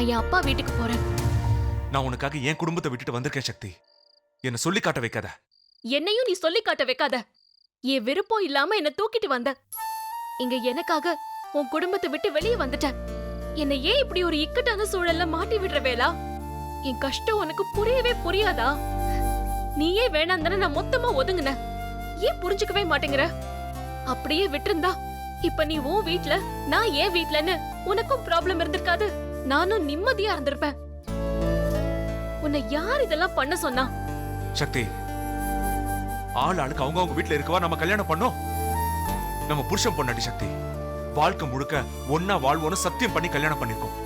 நான் என் அப்பா வீட்டுக்கு போறேன். நான் உனக்காக என் குடும்பத்தை விட்டுட்டு வந்திருக்கேன் சக்தி. என்ன சொல்லி காட்ட வைக்காத. என்னையும் நீ சொல்லி காட்ட வைக்காத. என் விருப்பம் இல்லாம என்ன தூக்கிட்டு வந்த. இங்க எனக்காக உன் குடும்பத்தை விட்டு வெளியே வந்துட்ட. என்னை ஏன் இப்படி ஒரு இக்கட்டான சூழல்ல மாட்டி விடுற வேளா? என் கஷ்டம் உனக்கு புரியவே புரியாதா? நீயே வேணாம் தானே நான் மொத்தமா ஒதுங்குன. ஏன் புரிஞ்சுக்கவே மாட்டேங்கிற? அப்படியே விட்டிருந்தா இப்ப நீ உன் வீட்ல நான் ஏன் வீட்லன்னு உனக்கும் ப்ராப்ளம் இருந்திருக்காது. நானும் நிம்மதியா இருந்திருப்பேன். உன்னை யார் இதெல்லாம் பண்ண சொன்னா? சக்தி, ஆளுக்கு அவங்க வீட்டுல இருக்கவா நம்ம கல்யாணம் பண்ணோம். நம்ம புருஷன் பொண்டாட்டி சக்தி. வாழ்க்கை முழுக்க ஒன்னா வாழ்வோன்னு சத்தியம் பண்ணி கல்யாணம் பண்ணிருக்கோம்.